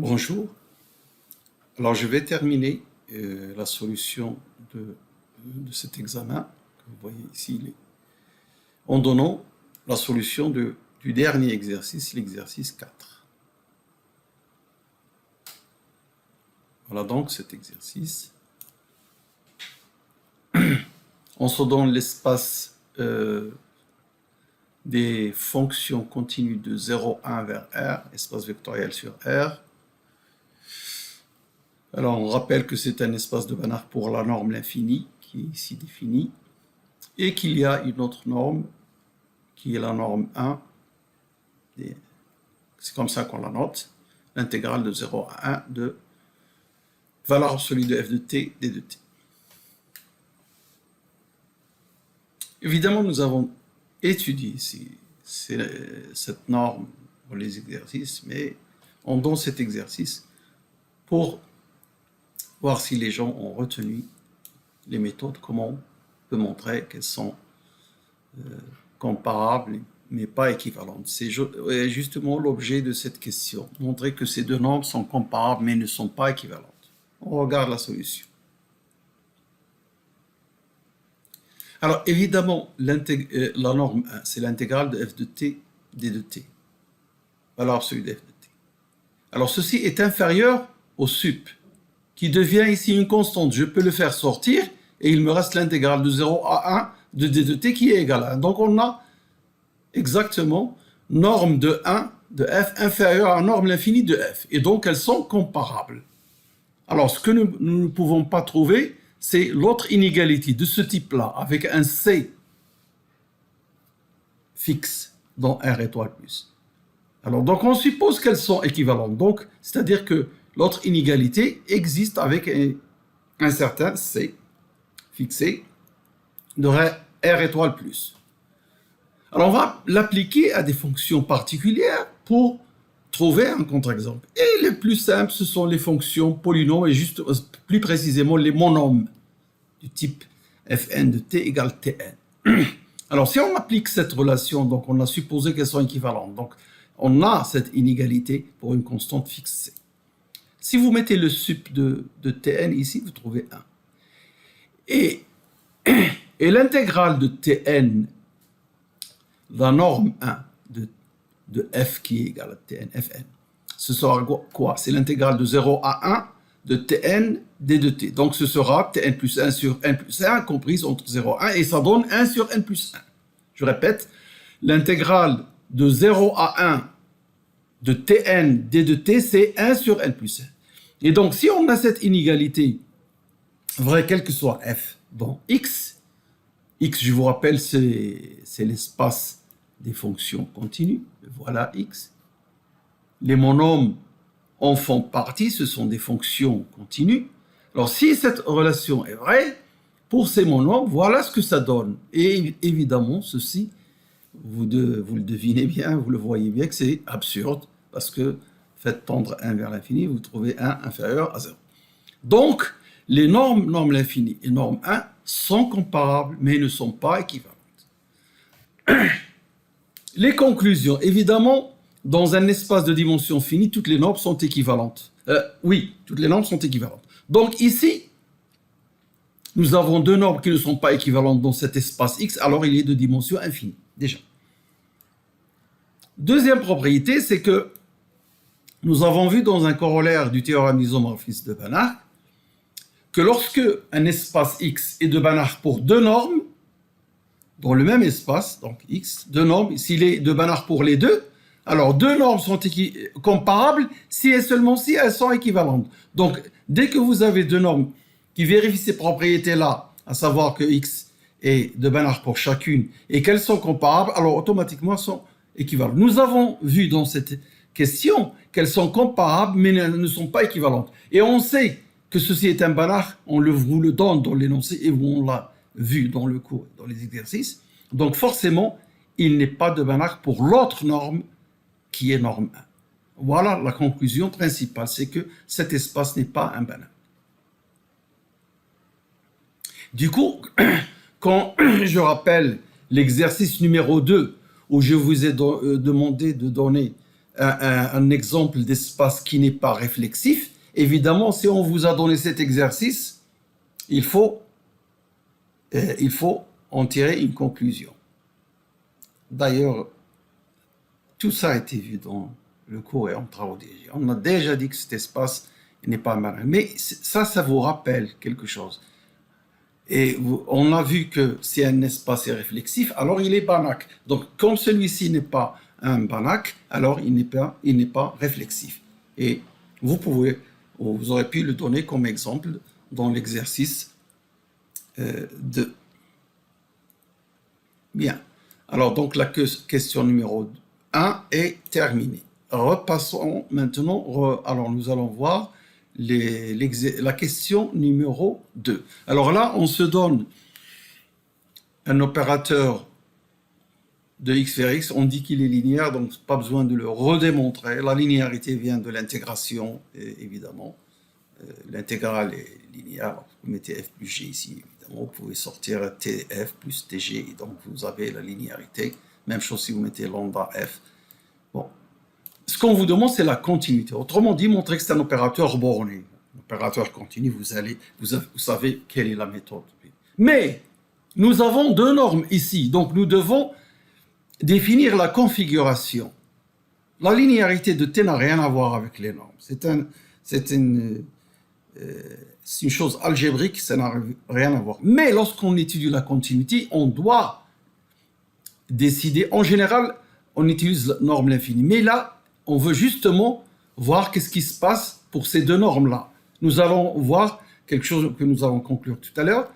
Bonjour. Alors, je vais terminer la solution de cet examen que vous voyez ici, en donnant la solution du dernier exercice, l'exercice 4. Voilà donc cet exercice. On se donne l'espace des fonctions continues de 0, 1 vers R, espace vectoriel sur R. Alors, on rappelle que c'est un espace de Banach pour la norme l'infini, qui est ici définie, et qu'il y a une autre norme, qui est la norme 1, c'est comme ça qu'on la note, l'intégrale de 0 à 1 de valeur absolue de f de t, d de t. Évidemment, nous avons étudié ici cette norme pour les exercices, mais on donne cet exercice pour voir si les gens ont retenu les méthodes, comment on peut montrer qu'elles sont comparables mais pas équivalentes. C'est justement l'objet de cette question, montrer que ces deux normes sont comparables mais ne sont pas équivalentes. On regarde la solution. Alors évidemment, la norme 1, c'est l'intégrale de f de t, d de t, valeur absolue de f de t. Alors ceci est inférieur au sup, qui devient ici une constante. Je peux le faire sortir, et il me reste l'intégrale de 0 à 1 de d de t qui est égale à 1. Donc on a exactement norme de 1 de f inférieure à norme l'infini de f. Et donc elles sont comparables. Alors ce que nous ne pouvons pas trouver, c'est l'autre inégalité de ce type-là, avec un c fixe dans R étoile plus. Alors donc on suppose qu'elles sont équivalentes. Donc c'est-à-dire que l'autre inégalité existe avec un certain c fixé de R étoile plus. Alors on va l'appliquer à des fonctions particulières pour trouver un contre-exemple. Et les plus simples, ce sont les fonctions polynômes et juste plus précisément les monomes du type fn de t égale tn. Alors si on applique cette relation, donc on a supposé qu'elles sont équivalentes. Donc on a cette inégalité pour une constante fixée. Si vous mettez le sup de tn ici, vous trouvez 1. Et l'intégrale de tn, la norme 1 de f qui est égale à tn, fn, ce sera quoi? C'est l'intégrale de 0 à 1 de tn d de t. Donc ce sera tn plus 1 sur n plus 1 comprise entre 0 et 1, et ça donne 1 sur n plus 1. Je répète, l'intégrale de 0 à 1 de tn d de t, c'est 1 sur n plus 1. Et donc si on a cette inégalité vraie, quel que soit f dans x, je vous rappelle, c'est l'espace des fonctions continues. Voilà x. Les monomes en font partie, ce sont des fonctions continues. Alors si cette relation est vraie, pour ces monomes, voilà ce que ça donne. Et évidemment, ceci, vous le devinez bien, vous le voyez bien que c'est absurde, parce que faites tendre 1 vers l'infini, vous trouvez 1 inférieur à 0. Donc, les normes l'infini et norme 1 sont comparables, mais ne sont pas équivalentes. Les conclusions. Évidemment, dans un espace de dimension finie, toutes les normes sont équivalentes. Oui, toutes les normes sont équivalentes. Donc ici, nous avons deux normes qui ne sont pas équivalentes dans cet espace X, alors il est de dimension infinie, déjà. Deuxième propriété, c'est que nous avons vu dans un corollaire du théorème d'isomorphisme de Banach que lorsque un espace X est de Banach pour deux normes, dans le même espace, donc X, deux normes, s'il est de Banach pour les deux, alors deux normes sont comparables si et seulement si elles sont équivalentes. Donc, dès que vous avez deux normes qui vérifient ces propriétés-là, à savoir que X est de Banach pour chacune et qu'elles sont comparables, alors automatiquement elles sont équivalentes. Nous avons vu dans cette question qu'elles sont comparables mais ne sont pas équivalentes. Et on sait que ceci est un Banach, on vous le donne dans l'énoncé et on l'a vu dans le cours, dans les exercices. Donc forcément, il n'est pas de Banach pour l'autre norme qui est norme 1. Voilà la conclusion principale, c'est que cet espace n'est pas un Banach. Du coup, quand je rappelle l'exercice numéro 2, où je vous ai demandé de donner un exemple d'espace qui n'est pas réflexif, évidemment, si on vous a donné cet exercice, il faut en tirer une conclusion. D'ailleurs, tout ça a été vu dans le cours et en travaux DG. On a déjà dit que cet espace n'est pas marqué. Mais ça vous rappelle quelque chose. Et on a vu que si un espace est réflexif, alors il est Banach. Donc, comme celui-ci n'est pas un Banach, alors il n'est pas réflexif. Et vous aurez pu le donner comme exemple dans l'exercice 2. Bien. Alors, donc, la question numéro 1 est terminée. Repassons maintenant. Alors, nous allons voir la question numéro 2. Alors là, on se donne un opérateur de x vers x. On dit qu'il est linéaire, donc pas besoin de le redémontrer. La linéarité vient de l'intégration, évidemment. L'intégrale est linéaire. Vous mettez f plus g ici, évidemment. Vous pouvez sortir tf plus tg, et donc vous avez la linéarité. Même chose si vous mettez lambda f. Bon. Ce qu'on vous demande, c'est la continuité. Autrement dit, montrer que c'est un opérateur borné. Un opérateur continu, vous savez quelle est la méthode. Mais nous avons deux normes ici, donc nous devons définir la configuration. La linéarité de t n'a rien à voir avec les normes. C'est une chose algébrique, ça n'a rien à voir. Mais lorsqu'on étudie la continuité, on doit décider. En général, on utilise la norme l'infini. Mais là, on veut justement voir qu'est-ce qui se passe pour ces deux normes-là. Nous allons voir quelque chose que nous allons conclure tout à l'heure.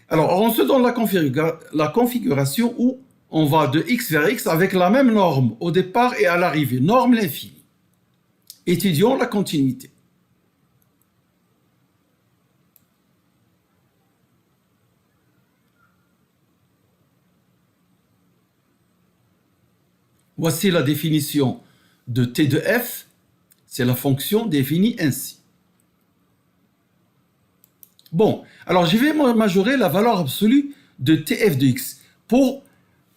Alors, on se donne la configuration où on va de x vers x avec la même norme au départ et à l'arrivée, norme l'infini. Étudions la continuité. Voici la définition de t de f, c'est la fonction définie ainsi. Bon, alors je vais majorer la valeur absolue de tf de x pour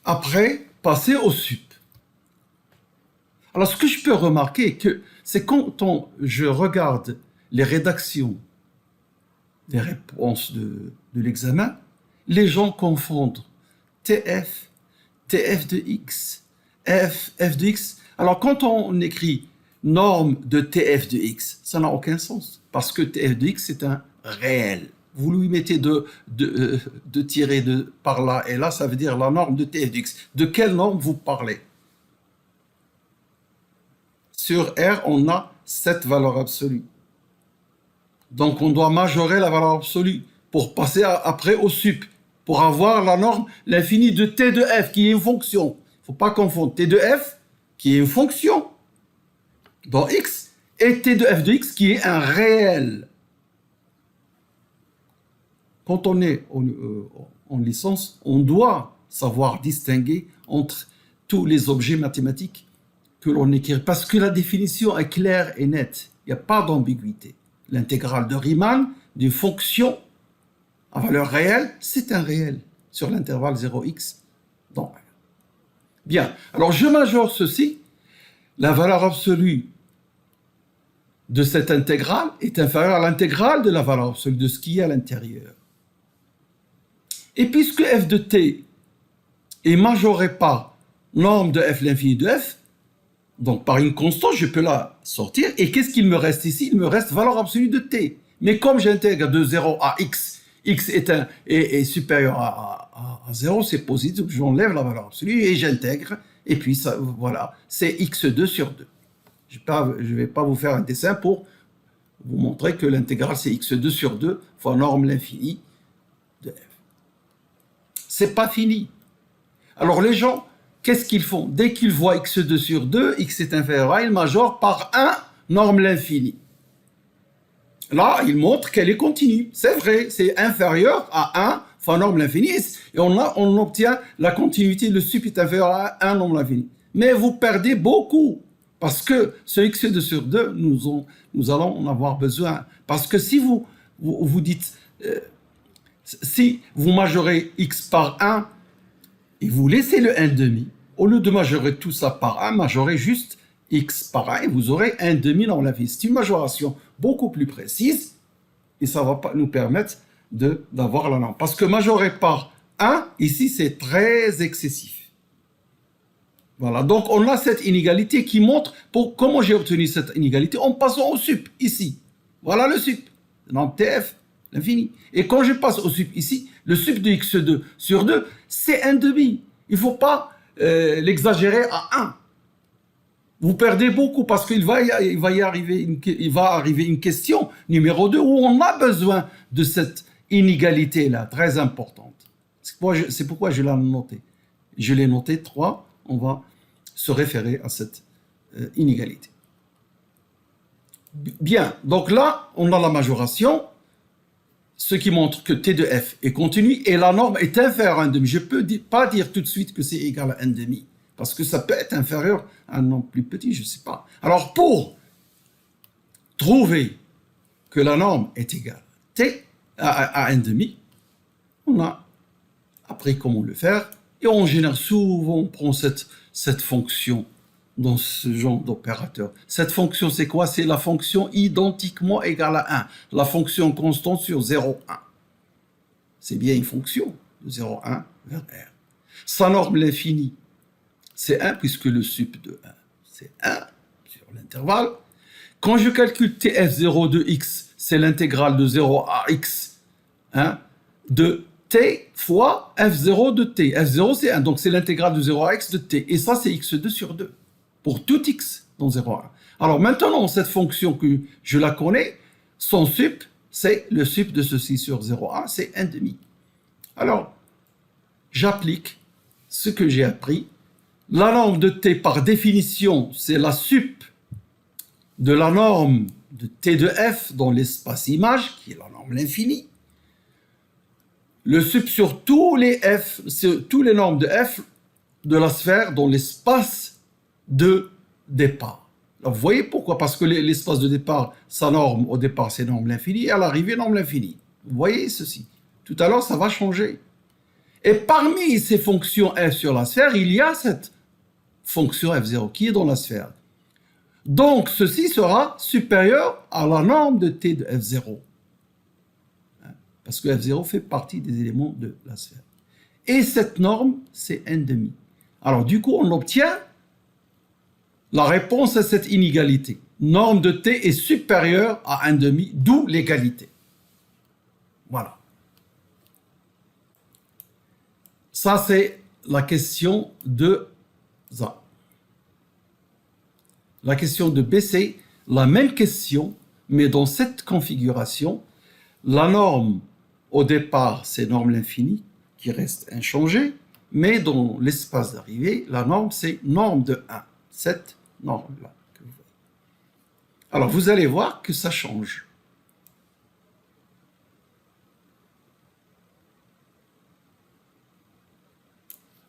après passer au sup. Alors ce que je peux remarquer, c'est quand je regarde les rédactions des réponses de l'examen, les gens confondent tf, tf de x, f de x. Alors, quand on écrit norme de tf de x, ça n'a aucun sens, parce que tf de x, c'est un réel. Vous lui mettez deux tirés par là et là, ça veut dire la norme de tf de x. De quelle norme vous parlez? Sur R, on a cette valeur absolue. Donc, on doit majorer la valeur absolue pour passer après au sup, pour avoir la norme, l'infini de t de f, qui est une fonction. Il ne faut pas confondre t de f, qui est une fonction dans x, et t de f de x, qui est un réel. Quand on est en licence, on doit savoir distinguer entre tous les objets mathématiques que l'on écrit, parce que la définition est claire et nette. Il n'y a pas d'ambiguïté. L'intégrale de Riemann d'une fonction à valeur réelle, c'est un réel sur l'intervalle 0x dans R. Bien, alors je majore ceci. La valeur absolue de cette intégrale est inférieure à l'intégrale de la valeur absolue de ce qui est à l'intérieur. Et puisque f de t est majoré par norme de f l'infini de f, donc par une constante, je peux la sortir. Et qu'est-ce qu'il me reste ici? Il me reste valeur absolue de t. Mais comme j'intègre de 0 à x, x est supérieur à 0, c'est positif, j'enlève la valeur absolue et j'intègre. Et puis, ça, voilà, c'est x2 sur 2. Je ne vais pas vous faire un dessin pour vous montrer que l'intégrale, c'est x2 sur 2 fois norme l'infini de f. C'est pas fini. Alors, les gens, qu'est-ce qu'ils font? Dès qu'ils voient x2 sur 2, x est inférieur à 1, ils majorent par 1 norme l'infini. Là, il montre qu'elle est continue. C'est vrai, c'est inférieur à 1 fois norme l'infini. Et on obtient la continuité, le sup est inférieur à 1 norme l'infini. Mais vous perdez beaucoup. Parce que ce x2 sur 2, nous allons en avoir besoin. Parce que si vous dites, si vous majorez x par 1, et vous laissez le 1,5, au lieu de majorer tout ça par 1, majorez juste x pareil, vous aurez 1 demi norme l'infini. C'est une majoration beaucoup plus précise et ça va nous permettre d'avoir la norme. Parce que majorer par 1, ici, c'est très excessif. Voilà, donc on a cette inégalité qui montre comment j'ai obtenu cette inégalité en passant au sup, ici. Voilà le sup, norme TF, l'infini. Et quand je passe au sup ici, le sup de x2 sur 2, c'est 1 demi. Il ne faut pas l'exagérer à 1. Vous perdez beaucoup parce qu'il va arriver une question numéro 2 où on a besoin de cette inégalité-là, très importante. C'est pourquoi je l'ai noté. Je l'ai noté 3, on va se référer à cette inégalité. Bien, donc là, on a la majoration, ce qui montre que T de F est continu et la norme est inférieure à 1 demi. Je ne peux pas dire tout de suite que c'est égal à 1 demi, parce que ça peut être inférieur à un nombre plus petit, je ne sais pas. Alors, pour trouver que la norme est égale à 1 demi, on a appris comment le faire, et en général, souvent, on prend cette fonction dans ce genre d'opérateur. Cette fonction, c'est quoi? C'est la fonction identiquement égale à 1, la fonction constante sur 0,1. C'est bien une fonction de 0,1 vers R. Sa norme, l'infini, c'est 1, puisque le sup de 1, c'est 1 sur l'intervalle. Quand je calcule TF0 de x, c'est l'intégrale de 0 à x de t fois f0 de t. f0, c'est 1, donc c'est l'intégrale de 0 à x de t. Et ça, c'est x2 sur 2, pour tout x dans 0 à 1. Alors maintenant, cette fonction que je la connais, son sup, c'est le sup de ceci sur 0 à 1, c'est 1 demi. Alors, j'applique ce que j'ai appris. La norme de t, par définition, c'est la sup de la norme de t de f dans l'espace image, qui est la norme l'infini. Le sup sur tous les normes de f de la sphère dans l'espace de départ. Alors, vous voyez pourquoi? Parce que l'espace de départ, sa norme au départ, c'est norme l'infini, et à l'arrivée, norme l'infini. Vous voyez ceci. Tout à l'heure, ça va changer. Et parmi ces fonctions f sur la sphère, il y a cette fonction f0 qui est dans la sphère. Donc, ceci sera supérieur à la norme de t de f0. Parce que f0 fait partie des éléments de la sphère. Et cette norme, c'est 1 demi. Alors, du coup, on obtient la réponse à cette inégalité. Norme de t est supérieure à 1 demi, d'où l'égalité. Voilà. Ça, c'est la question de A. La question de B, c'est la même question, mais dans cette configuration, la norme au départ, c'est norme l'infini qui reste inchangée, mais dans l'espace d'arrivée, la norme, c'est norme de 1. Cette norme-là que vous voyez. Alors, vous allez voir que ça change.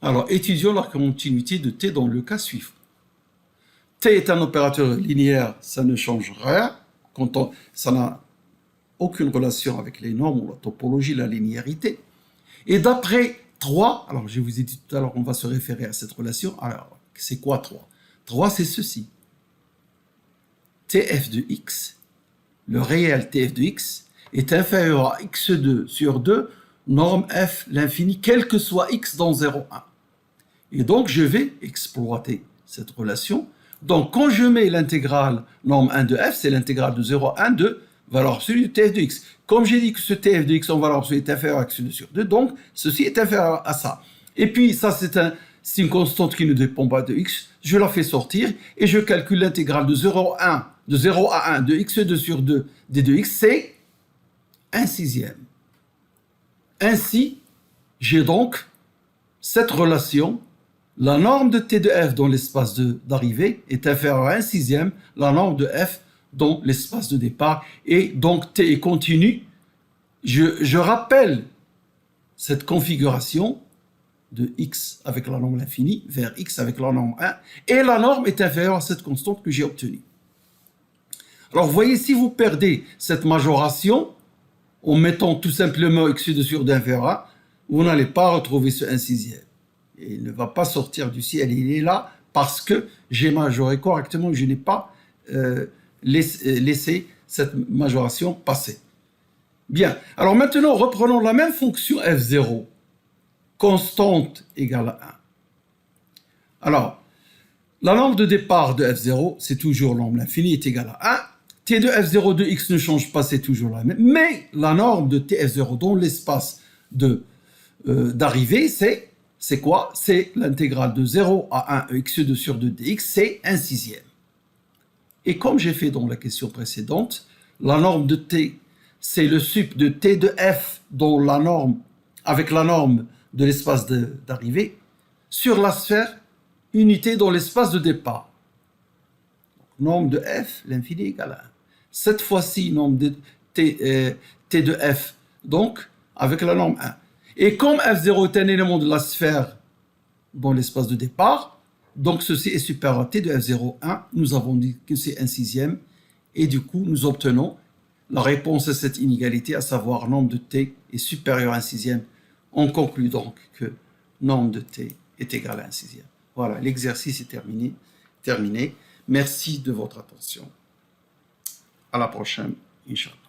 Alors, étudions la continuité de t dans le cas suivant. T est un opérateur linéaire, ça ne change rien, ça n'a aucune relation avec les normes ou la topologie, la linéarité. Et d'après 3, alors je vous ai dit tout à l'heure, on va se référer à cette relation. Alors, c'est quoi 3? 3, c'est ceci. Tf de x, le réel Tf de x, est inférieur à x2 sur 2, norme f l'infini, quel que soit x dans 0,1. Et donc, je vais exploiter cette relation. Donc, quand je mets l'intégrale norme 1 de f, c'est l'intégrale de 0 à 1 de valeur absolue de Tf de x. Comme j'ai dit que ce Tf de x en valeur absolue est inférieur à x2 sur 2, donc ceci est inférieur à ça. Et puis, ça, c'est une constante qui ne dépend pas de x. Je la fais sortir et je calcule l'intégrale de 0 à 1 de x2 sur 2 d de x, c'est 1/6. Ainsi, j'ai donc cette relation. La norme de t de f dans l'espace d'arrivée est inférieure à 1/6, la norme de f dans l'espace de départ, et donc t est continu. Je rappelle cette configuration de x avec la norme l'infini vers x avec la norme 1, et la norme est inférieure à cette constante que j'ai obtenue. Alors, vous voyez, si vous perdez cette majoration, en mettant tout simplement x2 sur 2 inférieur à 1, vous n'allez pas retrouver ce 1/6. Et il ne va pas sortir du ciel, il est là parce que j'ai majoré correctement, je n'ai pas laissé cette majoration passer. Bien, alors maintenant, reprenons la même fonction f0, constante égale à 1. Alors, la norme de départ de f0, c'est toujours norme l'infini est égale à 1. T de f0 de x ne change pas, c'est toujours la même. Mais la norme de tf0 dans l'espace d'arrivée, c'est quoi? C'est l'intégrale de 0 à 1 x2 sur 2 dx, c'est 1/6. Et comme j'ai fait dans la question précédente, la norme de t, c'est le sup de t de f dans la norme, avec la norme de l'espace d'arrivée, sur la sphère unité dans l'espace de départ. Norme de f, l'infini égale à 1. Cette fois-ci, norme de t de f, donc avec la norme 1. Et comme f0 est un élément de la sphère dans l'espace de départ, donc ceci est supérieur à t de f0, 1. Nous avons dit que c'est 1/6. Et du coup, nous obtenons la réponse à cette inégalité, à savoir norme de t est supérieur à 1/6. On conclut donc que norme de t est égale à 1/6. Voilà, l'exercice est terminé. Merci de votre attention. À la prochaine, Inch'Allah.